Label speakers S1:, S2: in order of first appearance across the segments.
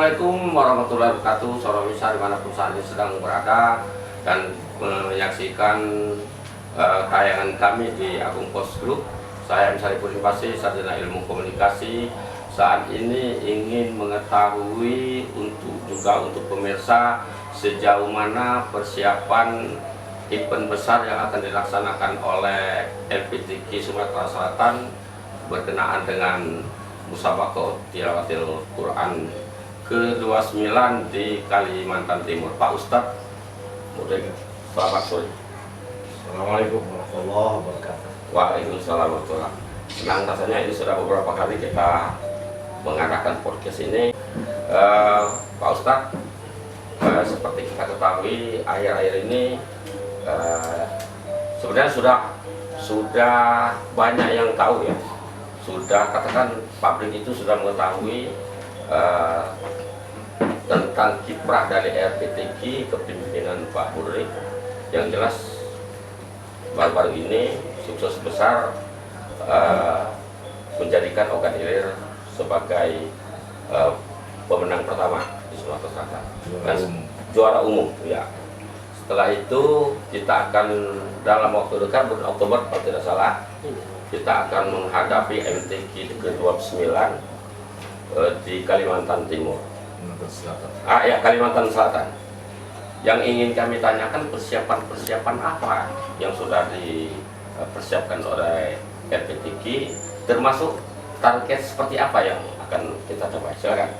S1: Assalamualaikum warahmatullahi wabarakatuh. Saudara Misal dimanapun saat ini sedang berada dan menyaksikan tayangan kami di Agung Post Group. Saya Misal Pasi, sarjana ilmu komunikasi. Saat ini ingin mengetahui untuk pemirsa sejauh mana persiapan event besar yang akan dilaksanakan oleh LPTQ Sumatera Selatan berkenaan dengan Musabaqah Tilawatil Quran ke-29 di Kalimantan Timur. Pak Ustadz, selamat sore.
S2: Assalamualaikum warahmatullahi wabarakatuh.
S1: Waalaikumsalam warahmatullahi wabarakatuh. Senang rasanya ini sudah beberapa kali kita mengadakan podcast ini. Pak Ustadz, seperti kita ketahui akhir-akhir ini sebenarnya sudah banyak yang tahu ya. Sudah katakan publik itu sudah mengetahui tentang kiprah dari LPTQ kepemimpinan Pak Budri. Yang jelas baru-baru ini sukses besar menjadikan Ogan Ilir sebagai pemenang pertama di Sumatera Selatan, juara umum ya. Setelah itu kita akan dalam waktu dekat bulan Oktober kalau tidak salah kita akan menghadapi MTQ ke-29 di Kalimantan Timur. Kalimantan Selatan. Yang ingin kami tanyakan persiapan apa yang sudah dipersiapkan oleh LPTQ, termasuk target seperti apa yang akan kita capai. Silakan.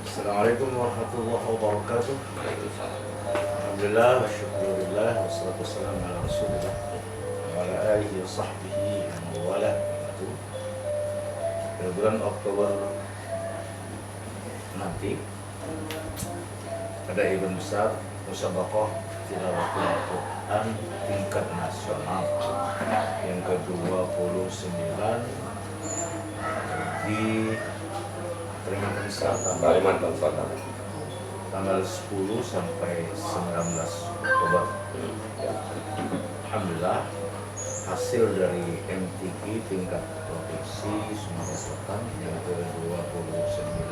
S2: Assalamualaikum warahmatullahi wabarakatuh.
S1: Waalaikumsalam.
S2: Alhamdulillah wa syukurillah wa salatu wassalamu ala rasulillah wa ala alihi wa sahbihi wa wala. Pada bulan Oktober nanti ada event besar Musabaqah Tilawatil Quran tingkat nasional yang ke-29 di Kalimantan Selatan, tanggal 10 sampai 19 Oktober. Alhamdulillah hasil dari MTQ tingkat provinsi Sumatera Selatan yang ke-29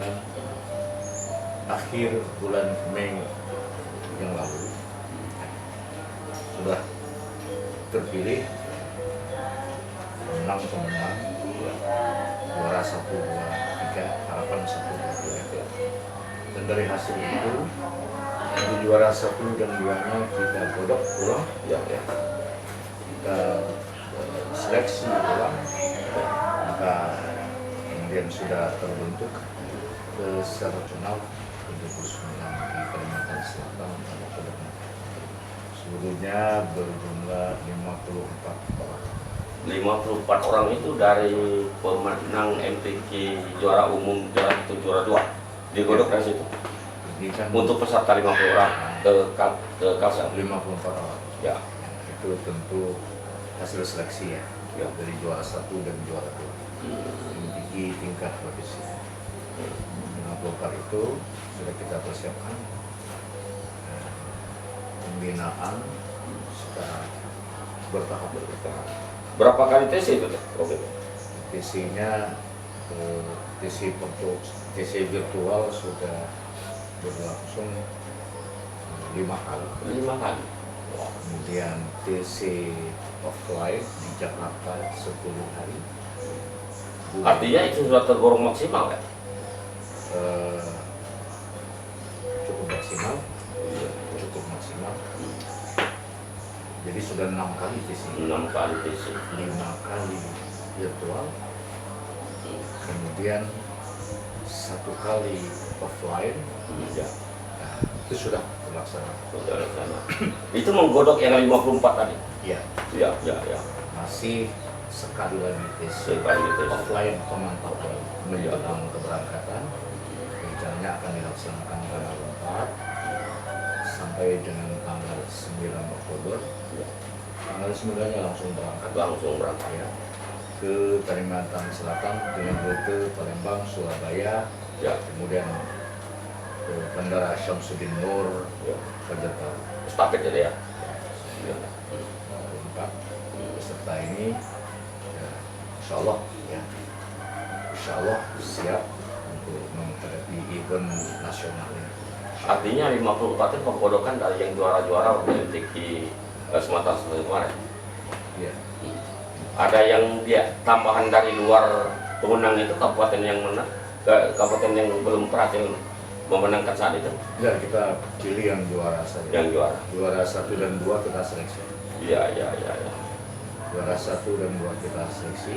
S2: akhir bulan Mei yang lalu sudah terpilih pemenang juara 1, 2, 3, harapan 1, 2, 3. Dan dari hasil itu yang juara 1 dan 2-nya kita godok ulang ya. Kita seleksi ulang, maka kemudian sudah terbentuk secara nasional 79 di Kalimantan Selatan. Seluruhnya berjumlah 54 orang.
S1: 54 orang itu dari pemenang MTQ juara umum, juara 1, juara 2 digodok dari situ. Untuk peserta 50 orang ke Kalsel
S2: 54 orang.
S1: Ya.
S2: Itu tentu hasil seleksi ya. Dari juara 1 dan juara 2. MTQ tingkat provinsi. 54 itu sudah kita persiapkan. Pembinaan sudah bertahap.
S1: Berapa kali tes itu?
S2: TC-nya TC virtual sudah berlangsung 5 kali.
S1: 5 kali.
S2: Kemudian TC offline di Jakarta 10 hari.
S1: Artinya itu sudah tergolong maksimal kan?
S2: Cukup maksimal. Jadi sudah 6 kali TC.
S1: 6 kali TC.
S2: 5 kali virtual. Kemudian 1 kali offline.
S1: Ya.
S2: Nah, itu sudah terlaksana.
S1: Itu menggodok yang 54 tadi.
S2: Iya.
S1: Ya.
S2: Masih sekali lagi tes offline pemantauan menjelang keberangkatan. Rencananya akan dilaksanakan tanggal 4 sampai dengan tanggal 9 Oktober. Tanggal 9-nya langsung berangkat ya ke Kalimantan Selatan dengan rute Palembang, Surabaya,
S1: ya.
S2: Kemudian ke Bandara Syamsuddin Nur, Jakarta.
S1: Estafet jadi ya.
S2: Peserta ini ya, insya Allah siap untuk menghadapi event
S1: Artinya 50 kabupaten penggodokan dari yang juara-juara MTQ Sumatera Selatan kemarin.
S2: Iya.
S1: Ada yang dia tambahan dari luar pemenang itu kabupaten yang menang, kabupaten yang belum berhasil memenangkan saat itu.
S2: Enggak, kita pilih yang juara saja.
S1: Yang juara.
S2: Juara 1 dan 2 kita seleksi.
S1: Iya.
S2: Juara 1 dan 2 kita seleksi.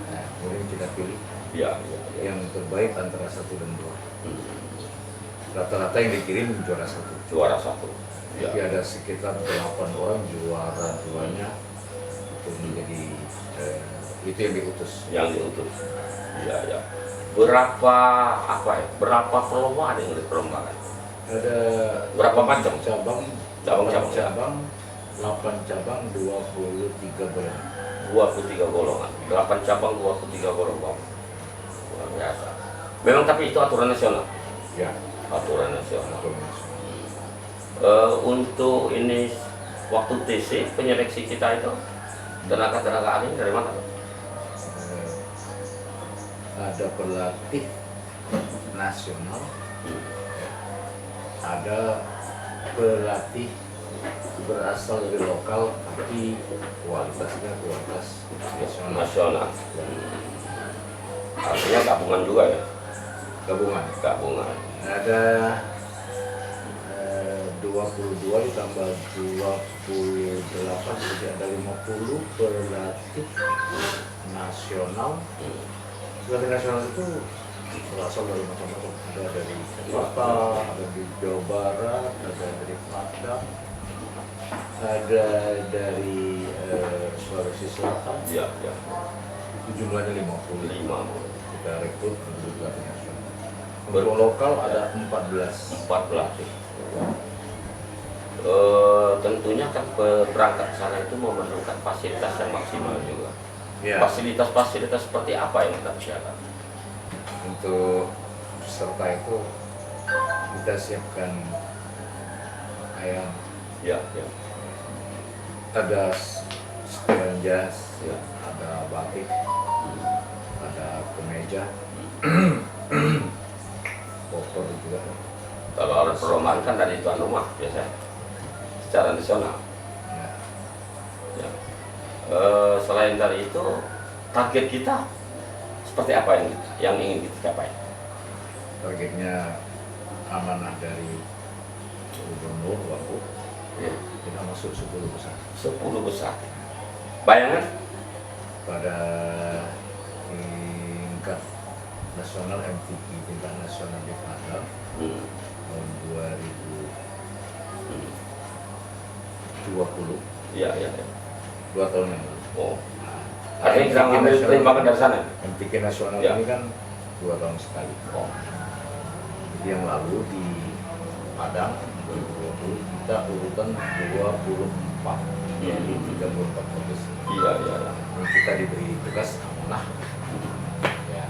S2: Nah, kemudian kita pilih
S1: Iya.
S2: yang terbaik antara 1 dan 2. Rata-rata yang dikirim juara 1.
S1: Juara 1.
S2: Jadi ada sekitar 8 orang juara 2-nya itu menjadi itu yang diutus.
S1: Yang diutus. Iya. Berapa berapa perlombaan yang diperlombakan?
S2: Ada
S1: Berapa macam?
S2: cabang, 8 cabang 23 golongan.
S1: 23 golongan. 8 cabang 23 golongan. Luar biasa. Memang tapi itu aturan nasional.
S2: Ya,
S1: Aturan nasional.
S2: betul, Mas.
S1: Untuk ini waktu TC penyeleksi kita itu tenaga ahli dari mana?
S2: Ada pelatih nasional, ada pelatih berasal dari lokal tapi kualitasnya kualitas nasional.
S1: Artinya gabungan juga ya?
S2: Gabungan. Ada 22 ditambah 28, jadi ada 50 pelatih nasional. Pelatih nasional itu berasal dari macam-macam. Ada dari Jakarta, ada di Jawa Barat, ada dari Padang, ada dari Sulawesi Selatan.
S1: Iya.
S2: Itu jumlahnya 50.
S1: 5.
S2: Kita rekrut untuk pelatih nasional. Untuk lokal ada 14.
S1: 4 pelatih. Tentunya kan berangkat ke sana itu memerlukan fasilitas yang maksimal juga.
S2: Ya.
S1: Fasilitas seperti apa yang kita siapkan?
S2: Untuk peserta itu kita siapkan ayam,
S1: Ya.
S2: ada setelan jas,
S1: Ya.
S2: ada batik, ada kemeja, koper juga.
S1: Kalau orang perlombaan kan dari tuan rumah biasanya secara nasional.
S2: Ya.
S1: Ya. Selain dari itu, target kita seperti apa yang ingin kita capai?
S2: Targetnya amanah dari Gubernur Wagub,
S1: Ya.
S2: kita masuk 10 besar.
S1: 10 besar. Bayangan?
S2: Pada tingkat nasional MTQ tingkat nasional di Padang tahun 2020,
S1: Iya.
S2: 2 tahun yang lalu.
S1: Oh. Artinya kita ngambil pertimbangan dari sana.
S2: MTQ nasional
S1: Ya.
S2: ini kan 2 tahun sekali.
S1: Oh.
S2: Jadi yang lalu di Padang 2020 kita urutan 24, jadi 34 provinsi.
S1: Iya.
S2: Dan kita diberi tugas amanah ya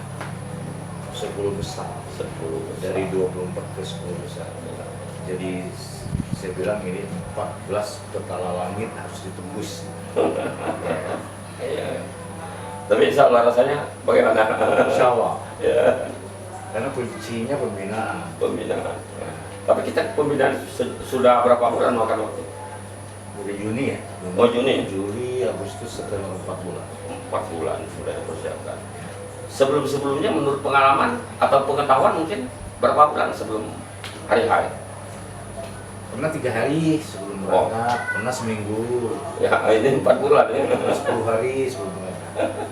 S2: 10 besar
S1: 10 besar.
S2: dari 24 ke 10 besar. Jadi saya bilang ini 14 petala langit harus ditembus.
S1: Iya. Tapi insya Allah rasanya bagaimana?
S2: Insya Allah.
S1: Ya,
S2: Karena kuncinya pembinaan.
S1: pembinaan. Tapi kita pembinaan sudah berapa bulan makan waktu?
S2: Dari Juni ya.
S1: Oh, Juni.
S2: Juli, Agustus, September 4 bulan.
S1: 4 bulan sudah dipersiapkan. Sebelumnya menurut pengalaman atau pengetahuan mungkin berapa bulan sebelum hari H?
S2: Pernah 3 hari sebelum berangkat, pernah seminggu,
S1: Ya, ini 4 bulan ya.
S2: pernah 10 hari sebelum berangkat.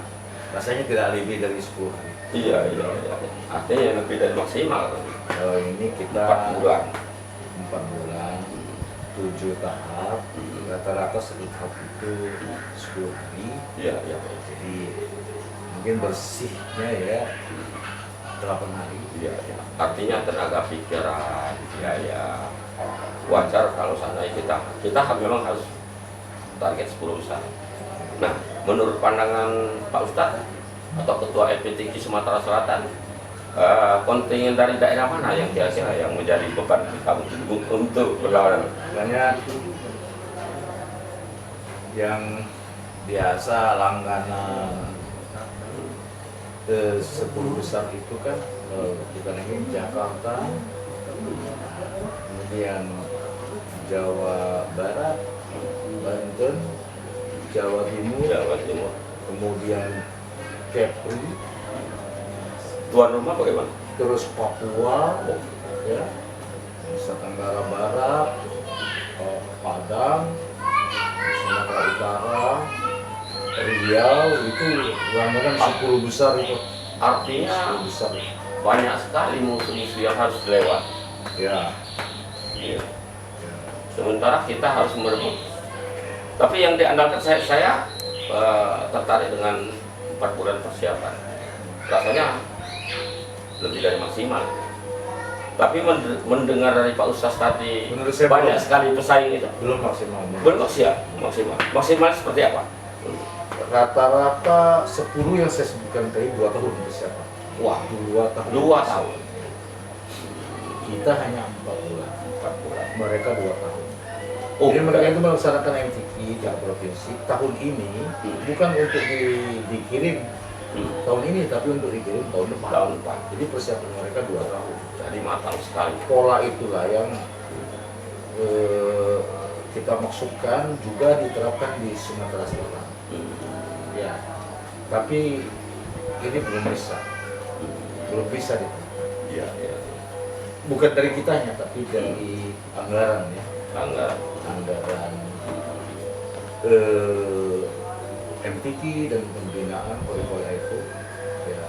S2: Rasanya tidak lebih dari 10 hari.
S1: Iya. Artinya lebih dari maksimal.
S2: Kalau ini kita
S1: 4 bulan.
S2: 4 bulan, 7 tahap, rata-rata satu tahap itu 10 hari.
S1: Iya.
S2: Jadi mungkin bersihnya ya 8 hari.
S1: Iya. Artinya tenaga pikiran, biaya, wajar kalau seandainya kita memang harus target 10 besar. Nah, menurut pandangan Pak Ustadz atau Ketua LPTQ Sumatera Selatan, kontingen dari daerah mana yang kira-kira yang menjadi beban kita untuk berlawanan?
S2: Banyak yang biasa langganan 10 besar itu kan bukan lagi Jakarta, kemudian Jawa Barat, Banten, Jawa Timur,
S1: Jawa Timur.
S2: kemudian Kepri,
S1: Tuan rumah bagaimana?
S2: terus Papua, ya, Nusa Tenggara Barat, Padang, Sumatera Utara, Riau, itu langganan 10 besar itu.
S1: Artinya
S2: 10 besar.
S1: banyak sekali musuh-musuh yang harus dilewat.
S2: Ya.
S1: Iya.
S2: Ya.
S1: Sementara kita harus merebut. Tapi yang diandalkan saya tertarik dengan 4 bulan persiapan. Rasanya lebih dari maksimal. Tapi mendengar dari Pak Ustaz tadi
S2: Menurut saya
S1: banyak
S2: belum.
S1: sekali pesaing itu.
S2: Belum maksimal.
S1: Belum maksimal. Maksimal seperti apa?
S2: Rata-rata 10 yang saya sebutkan tadi 2 tahun persiapan.
S1: Wah,
S2: 2 tahun.
S1: 2 tahun.
S2: Kita hanya 4 bulan.
S1: 4 bulan.
S2: Mereka 2 tahun.
S1: Oh,
S2: Jadi mereka itu melaksanakan MTQ di provinsi tahun ini bukan untuk dikirim tahun ini, tapi untuk dikirim tahun depan.
S1: Tahun depan.
S2: Jadi persiapan mereka 2 tahun.
S1: Jadi matang sekali.
S2: Pola itulah yang kita maksudkan juga diterapkan di Sumatera Selatan. Ya, tapi ini belum bisa diterapkan.
S1: Iya, iya.
S2: Bukan dari kitanya, tapi dari anggaran ya. Anggaran MTQ dan pembinaan oleh itu ya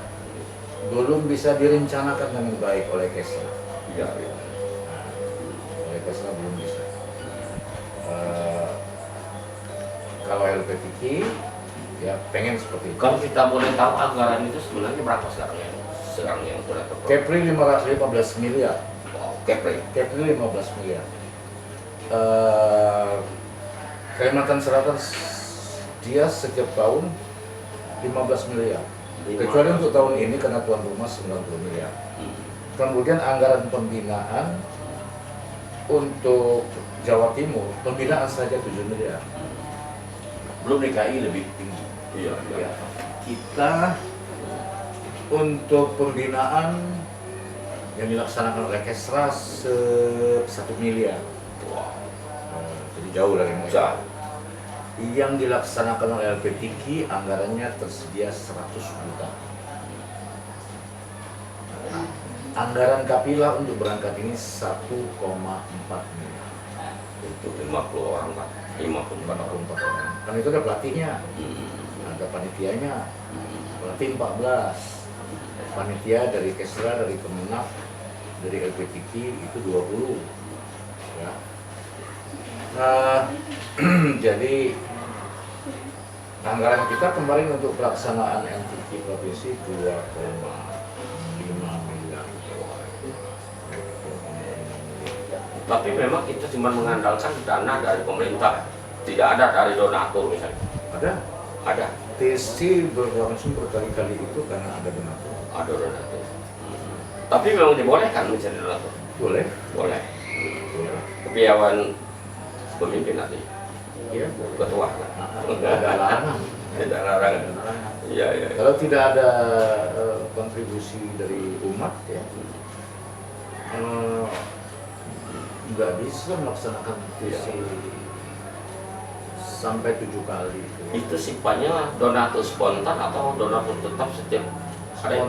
S2: belum bisa direncanakan dengan baik oleh Kesra.
S1: Iya, iya.
S2: Oleh Kesra belum bisa. Kalau LPTQ ya pengen seperti itu.
S1: Kalau kita boleh tahu anggaran itu sebenarnya berapa sekarang yang sudah terprogram?
S2: Kepri 15 miliar.
S1: Wow, Kepri.
S2: Kepri 15 miliar. Kalimantan Selatan dia setiap tahun 15 miliar. Kecuali untuk tahun ini karena tuan rumah 90 miliar. Kemudian anggaran pembinaan untuk Jawa Timur, pembinaan saja 7 miliar. Belum DKI lebih tinggi.
S1: Iya, iya.
S2: Ya. Kita untuk pembinaan yang dilaksanakan oleh Kesra 1 miliar.
S1: Wow.
S2: Jadi jauh dari mereka.
S1: Jauh.
S2: Yang dilaksanakan oleh LPTQ anggarannya tersedia 100 juta. Nah, anggaran Kapila untuk berangkat ini 1,4 miliar.
S1: Itu 50 orang Pak. 54 orang.
S2: 54 orang. Kan itu ada pelatihnya, ada panitianya, pelatih 14. Panitia dari Kesra, dari Kemenak, dari LPTQ itu 20. Ya. Nah, jadi anggaran kita kemarin untuk pelaksanaan MTQ provinsi 2,5 miliar.
S1: Tapi memang kita cuma mengandalkan dana dari pemerintah, tidak ada dari donatur misalnya. Ada
S2: TSC berlangsung berkali-kali itu karena ada donatur.
S1: ada donatur. Tapi memang dibolehkan mencari donatur.
S2: Boleh?
S1: Boleh.
S2: Boleh.
S1: Kepiawan pemimpin nanti,
S2: Iya.
S1: ketua.
S2: Tidak ada larangan.
S1: Tidak larangan. Iya, iya.
S2: Kalau tidak ada kontribusi dari umat ya, nggak bisa melaksanakan TSC sampai 7 kali.
S1: Itu sifatnya donatur spontan atau donatur tetap setiap ada yang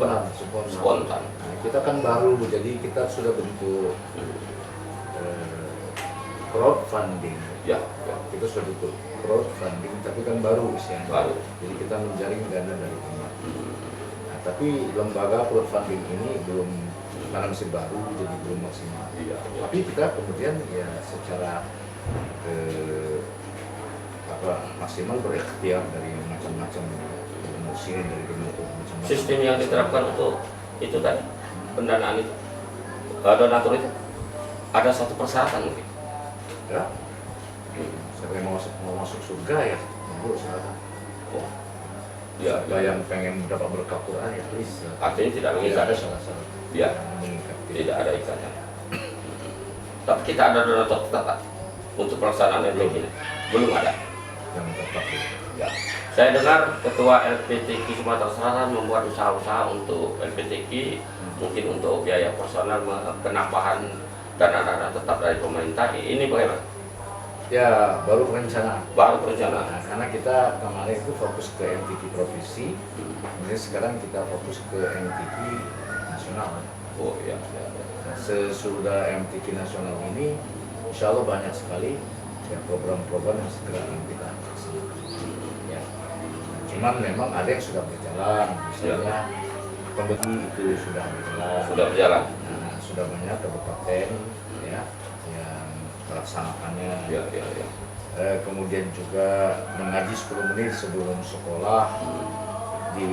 S1: spontan.
S2: Nah, kita kan baru, jadi kita sudah bentuk crowdfunding.
S1: Ya,
S2: Kita sudah bentuk crowdfunding, tapi kan baru usianya.
S1: Baru.
S2: Jadi kita menjaring dana dari umat. Nah, tapi lembaga crowdfunding ini belum, karena masih baru, jadi belum maksimal.
S1: Iya.
S2: Tapi kita kemudian ya secara maksimal berikhtiar dari macam-macam emosi, dari macam-macam.
S1: Sistem yang diterapkan untuk itu tadi pendanaan itu donatur itu ada satu persyaratan mungkin.
S2: Ya, siapa yang mau masuk surga ya, monggo silakan.
S1: Oh, ya,
S2: Siapa yang pengen mendapat berkah Quran ya please.
S1: artinya tidak
S2: Tidak
S1: mengikat.
S2: ada salah-salah.
S1: Ya,
S2: Mengikat.
S1: tidak ada ikatan. Tapi kita ada donatur tetap untuk pelaksanaan MTQ ini belum ada.
S2: Yang tetap ya.
S1: Ya. Saya dengar Ketua LPTQ Sumatera Selatan membuat usaha-usaha untuk LPTQ, mungkin untuk biaya personal penambahan dana-dana tetap dari pemerintah, ini bagaimana?
S2: Ya, baru perencanaan.
S1: Baru perencanaan.
S2: Nah, karena kita kemarin itu fokus ke MTQ provinsi, kemudian sekarang kita fokus ke MTQ nasional.
S1: Oh iya, iya, iya.
S2: Nah, sesudah MTQ nasional ini, insya Allah banyak sekali ya, program-program yang segera akan kita laksanakan. Ya. Cuman memang ada yang sudah berjalan, misalnya pembeli itu sudah berjalan.
S1: Sudah berjalan.
S2: Nah, sudah banyak kabupaten ya yang melaksanakannya.
S1: Ya, ya, ya.
S2: Kemudian juga mengaji 10 menit sebelum sekolah di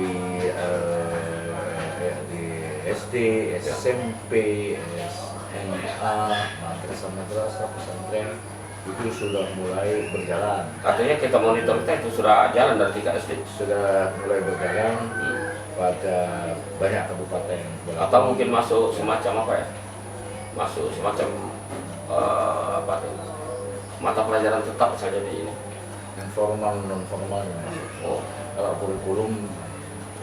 S2: SD, SMP, SMA, madrasah-madrasah, pesantren itu sudah mulai berjalan.
S1: Artinya kita monitor kita itu sudah jalan dari 3 SD.
S2: Sudah mulai berjalan pada banyak kabupaten.
S1: Atau mungkin masuk semacam apa ya? Masuk semacam apa tuh? Mata pelajaran tetap saja di ini.
S2: Yang formal non formalnya.
S1: Oh,
S2: Kalau kurikulum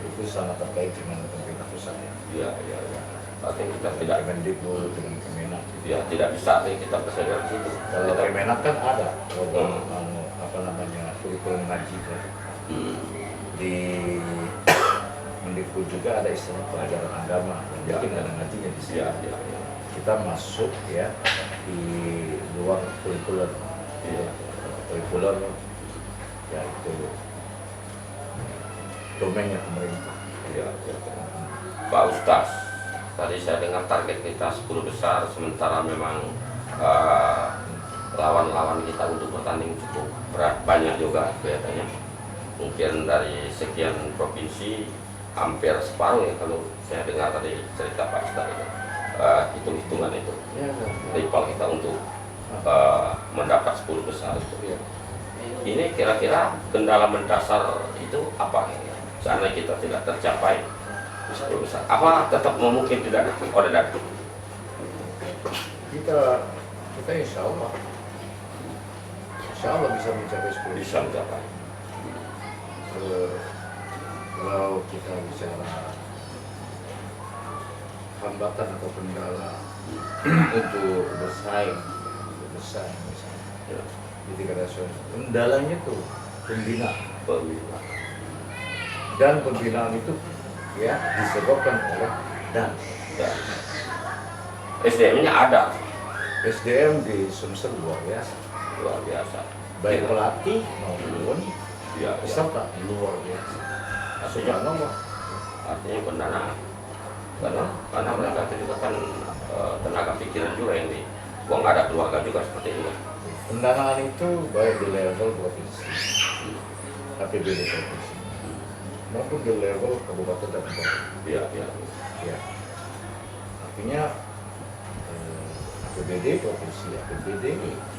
S2: itu sangat terkait dengan pemerintah pusat ya.
S1: iya, iya, iya. Artinya kita tidak,
S2: Kemendikbud dengan Kemenak.
S1: ya tidak bisa kita bersedia di situ.
S2: Kalau
S1: Kita,
S2: Kemenak kan ada program apa namanya kurikulum ngaji kan. Di Mendikbud juga ada istilah pelajaran agama.
S1: Ya,
S2: Mungkin
S1: ya.
S2: ada ngajinya di sini.
S1: ya, ya, ya.
S2: Kita masuk ya di luar kurikuler.
S1: Iya.
S2: Kurikuler ya itu domainnya pemerintah.
S1: Ya, ya. Pak Ustaz, tadi saya dengar target kita 10 besar, sementara memang lawan-lawan kita untuk bertanding cukup berat, banyak juga kelihatannya. Mungkin dari sekian provinsi hampir separuh ya kalau saya dengar tadi cerita Pak Ustaz itu. Hitung-hitungan itu
S2: Ya,
S1: rival kita untuk mendapat 10 besar itu.
S2: ya.
S1: Ini kira-kira kendala mendasar itu apa? Seandainya kita tidak tercapai 10 besar, apa tetap mungkin tidak oleh datu?
S2: Kita insya Allah bisa mencapai 10.
S1: Bisa mencapai.
S2: Kalau kita bicara hambatan atau kendala untuk bersaing misalnya
S1: Ya,
S2: di tingkat nasional, kendalanya tuh pembinaan,
S1: pemilihan.
S2: dan pembinaan itu ya disebabkan oleh dan
S1: Ya. SDM-nya ada,
S2: SDM di Sumsel luar biasa,
S1: luar biasa.
S2: baik
S1: Ya.
S2: pelatih maupun
S1: Ya, ya.
S2: peserta luar biasa. Subhanallah.
S1: Artinya pendanaan. Karena mereka itu juga kan tenaga pikiran juga yang di uang ada keluarga juga seperti itu.
S2: Pendanaan itu baik di level provinsi, APBD provinsi, maupun di level kabupaten dan kota.
S1: Iya, iya.
S2: Ya, artinya APBD provinsi, APBD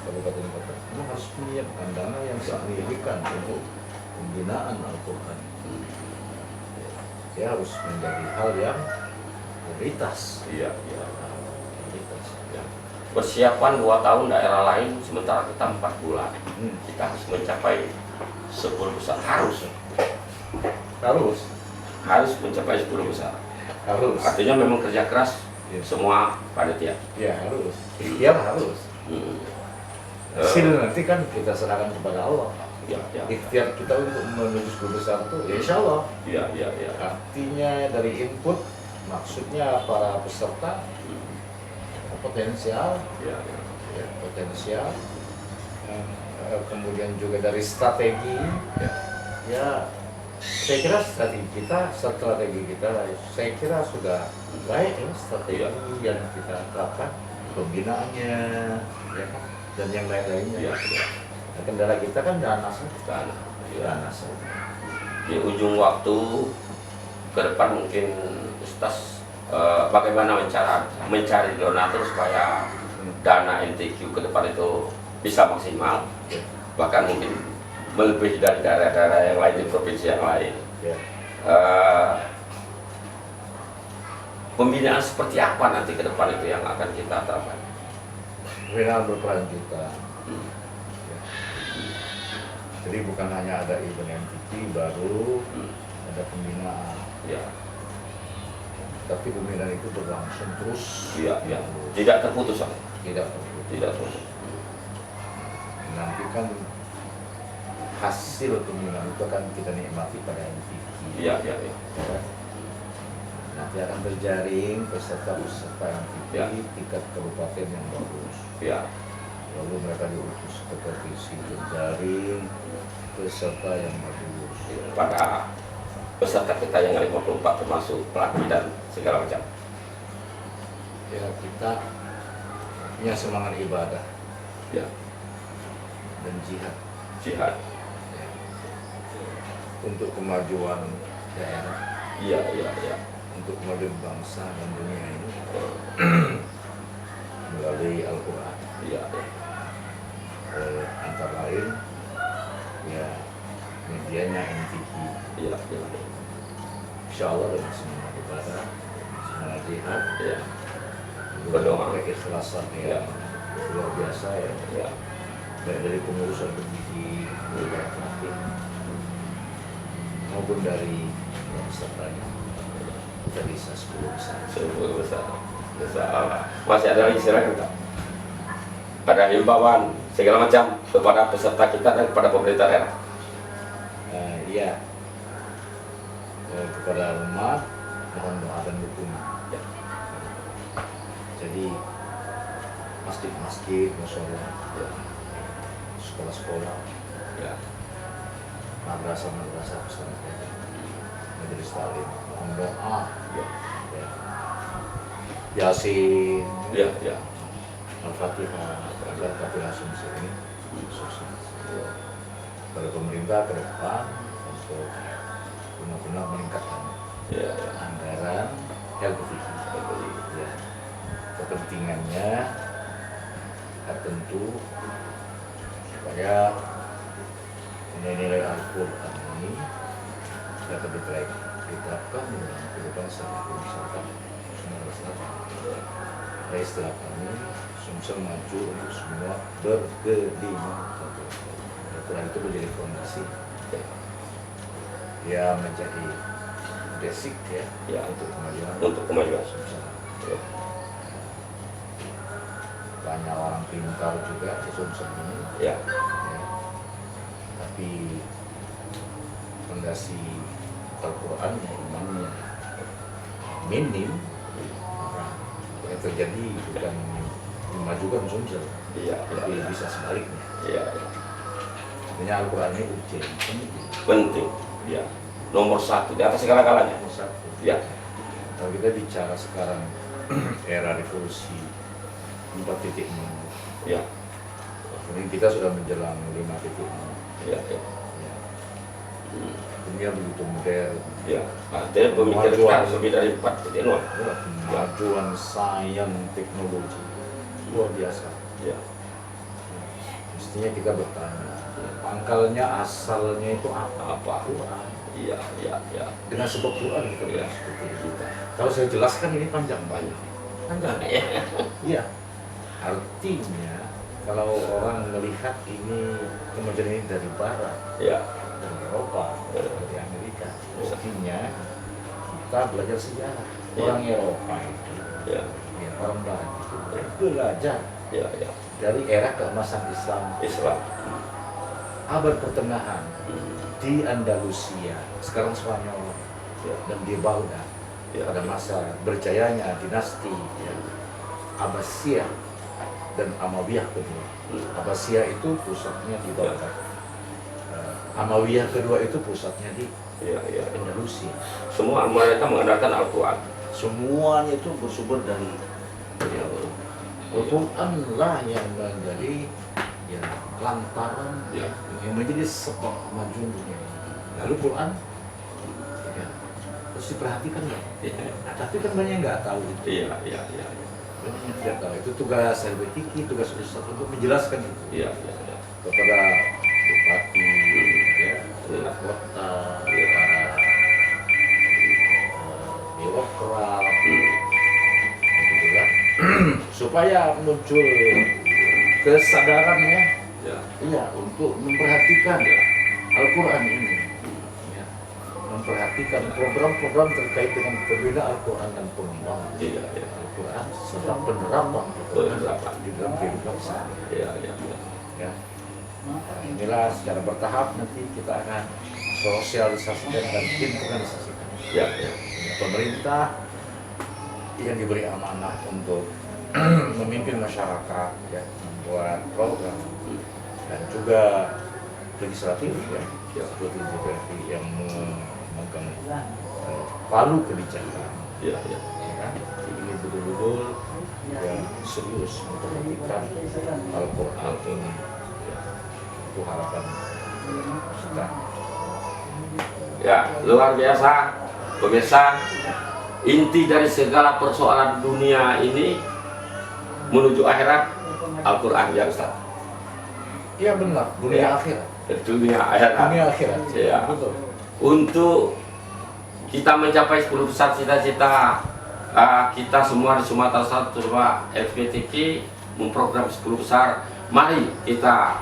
S2: kabupaten kota, itu harus menyiapkan dana yang signifikan untuk pembinaan Al-Quran. Ya harus menjadi hal yang prioritas.
S1: Iya, iya.
S2: Prioritas.
S1: Ya. Persiapan 2 tahun daerah lain, sementara kita 4 bulan.
S2: Hmm.
S1: Kita harus mencapai 10 besar. Harus mencapai 10 besar.
S2: Harus.
S1: Artinya memang kerja keras
S2: Ya.
S1: semua panitia.
S2: Ya harus. Ikhtiar harus. Hasil nanti kan kita serahkan kepada Allah.
S1: Ya, ya.
S2: Ikhtiar kita untuk menuju 10 besar itu ya insya Allah.
S1: Iya, iya, iya.
S2: Artinya dari input, maksudnya para peserta potensial,
S1: Iya, iya.
S2: ya, potensial. Kemudian juga dari strategi, ya saya kira strategi kita, saya kira sudah baik ya strategi yang kita terapkan, pembinaannya, ya kan, dan yang lain-lainnya.
S1: Iya, iya.
S2: Nah, kendala kita kan dana saja.
S1: Dana. Di ujung waktu ke depan mungkin Ustaz bagaimana mencari donatur supaya dana MTQ ke depan itu bisa maksimal, bahkan mungkin melebihi dari daerah-daerah yang lain di provinsi yang lain.
S2: Ya.
S1: Pembinaan seperti apa nanti ke depan itu yang akan kita terapkan?
S2: Pembinaan berkelanjutan. Ya. Jadi bukan hanya ada event MTQ baru, ada pembinaan.
S1: Ya,
S2: Tapi pembinaan itu berlangsung terus.
S1: iya, iya. Tidak terputus.
S2: tidak tertutup.
S1: Tidak tertutup.
S2: Nanti kan hasil pemilihan itu akan kita nikmati pada MTQ.
S1: Iya, iya, iya.
S2: Nanti akan terjaring peserta-peserta MTQ
S1: Ya.
S2: tingkat kabupaten yang bagus.
S1: Iya.
S2: Lalu mereka diutus ke provinsi, terjaring peserta yang bagus.
S1: Pada peserta kita yang 54 termasuk pelatih dan segala macam.
S2: Ya, kita punya semangat ibadah
S1: Ya,
S2: dan jihad
S1: jihad.
S2: untuk kemajuan daerah,
S1: Iya, iya, iya.
S2: untuk kemajuan bangsa dan dunia ini melalui Al-Quran.
S1: Iya, iya.
S2: Antara lain ya medianya MTQ.
S1: Iya, iya.
S2: Insya Allah dengan semangat ibadah, semangat jihad,
S1: Iya,
S2: berdoa keikhlasan
S1: Ya.
S2: yang luar biasa ya,
S1: iya.
S2: baik dari pengurusan pendidik, dari pelatih maupun dari pesertanya, kita bisa 10 besar.
S1: Sebuah besar. Besar. Masih ada lagi silakan Kak. Ada himbauan segala macam kepada peserta kita dan kepada pemerintah daerah.
S2: Iya, kepada umat mohon doa dan dukungan.
S1: Ya.
S2: Jadi masjid-masjid, mushola,
S1: Ya.
S2: sekolah-sekolah,
S1: Ya.
S2: madrasah-madrasah pesantren, majelis taklim, mohon doa,
S1: Ya.
S2: ya. Yasin,
S1: Ya. Ya.
S2: Al-Fatihah, agar kafilah sumsel ini sukses. Pada pemerintah ke depan untuk benar-benar meningkatkan
S1: Ya. Ya.
S2: anggaran LPTQ. Ya. Kepentingannya tentu supaya nilai-nilai Al-Quran ini dapat diterapkan dalam kehidupan sehari-hari masyarakat Sumatera Selatan. Dari setelah kami Sumsel maju untuk semua bergelimangan. Al-Quran itu menjadi fondasi, ya menjadi basic ya,
S1: Ya.
S2: untuk kemajuan
S1: Untuk kemajuan.
S2: Sumsel.
S1: Ya.
S2: Banyak orang pintar juga di Sumsel ini,
S1: Ya.
S2: ya. Tapi fondasi Al-Quran imannya minim, maka yang terjadi bukan memajukan Sumsel,
S1: Iya.
S2: tapi
S1: Iya.
S2: bisa sebaliknya.
S1: Iya.
S2: Sebenarnya Al-Quran ini ujian penting.
S1: Penting. Ya. Nomor satu di atas segala-galanya.
S2: Nomor satu.
S1: Ya.
S2: Kalau kita bicara sekarang era revolusi 4.0,
S1: Ya.
S2: ini kita sudah menjelang 5.0.
S1: Ya. Ya.
S2: Ya. Dunia begitu modern,
S1: Ya. Artinya pemikiran kita harus lebih dari 4.0.
S2: kemajuan sains teknologi luar biasa.
S1: Ya.
S2: Mestinya kita bertanya, pangkalnya asalnya itu apa?
S1: Apa?
S2: Quran.
S1: Iya. Iya. Iya.
S2: Dengan sebab Quran kita
S1: Iya.
S2: bilang seperti itu. Kalau saya jelaskan ini panjang banyak. Panjang.
S1: Ya.
S2: Iya. Artinya kalau orang melihat ini kemajuan ini dari Barat,
S1: Ya.
S2: dari Eropa, dari Amerika, mestinya kita belajar sejarah.
S1: Iya.
S2: Orang Eropa itu,
S1: Ya.
S2: ya, orang Barat itu belajar
S1: Ya. Ya.
S2: dari era keemasan Islam,
S1: Islam.
S2: abad pertengahan di Andalusia, sekarang Spanyol,
S1: Ya.
S2: dan di Baghdad
S1: Ya.
S2: pada masa berjayanya dinasti ya, Abbasiyah dan Amawiyah kedua. Abbasiyah itu pusatnya di Baghdad. Amawiyah kedua itu pusatnya di
S1: Ya. Ya.
S2: Andalusia.
S1: Semua mereka mengandalkan Al-Quran.
S2: Semuanya itu bersumber dari ya, Al-Quran lah yang menjadi ya, lantaran
S1: Ya.
S2: yang menjadi sebab kemajuan dunia ini. Lalu Quran ya, harus diperhatikan ya. Nah, tapi kan banyak yang nggak tahu itu.
S1: Iya. Iya. Iya.
S2: Banyak yang tidak tahu. Itu tugas LPTQ, tugas Ustadz untuk menjelaskan itu
S1: Iya. Iya. Iya.
S2: kepada bupati, ya, wali kota, para birokrat, begitulah, supaya muncul kesadaran ya,
S1: Ya.
S2: iya untuk memperhatikan Al-Quran ini, ya, memperhatikan program-program terkait dengan pembinaan Al-Quran dan pengembangan
S1: Iya, iya.
S2: Al-Quran serta penerapan
S1: Penerapan.
S2: di dalam kehidupan sehari.
S1: Iya, iya, iya.
S2: Ya. Nah, inilah secara bertahap nanti kita akan sosialisasikan dan implementasikan.
S1: Iya, iya.
S2: Pemerintah yang diberi amanah untuk memimpin masyarakat, ya, membuat program, dan juga legislatif, ya, seperti DPR yang memegang palu kebijakan.
S1: Iya, iya.
S2: Ya kan? Ini betul-betul yang serius memperhatikan Al-Quran ini. Ya, itu harapan kita.
S1: Ya, luar biasa. Pemirsa, inti dari segala persoalan dunia ini menuju akhirat Al-Quran, ya Ustaz.
S2: Iya benar, dunia
S1: Ya.
S2: akhirat.
S1: Dunia akhirat.
S2: Dunia akhirat.
S1: Ya.
S2: Betul.
S1: Untuk kita mencapai 10 besar cita-cita kita semua di Sumatera Selatan, terutama LGBTQ memprogram 10 besar. Mari kita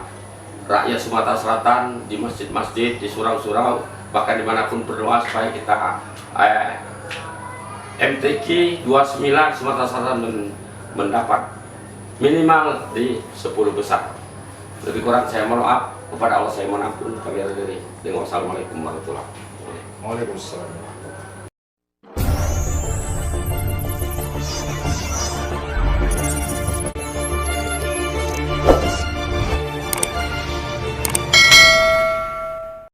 S1: rakyat Sumatera Selatan di masjid-masjid, di surau-surau, bahkan dimanapun berdoa supaya kita MTQ 29 Sumatera Selatan mendapat minimal di 10 besar. Lebih kurang saya mohon maaf, kepada Allah saya mohon ampun. Kami akhiri dengan wassalamualaikum warahmatullahi wabarakatuh.
S2: Waalaikumsalam.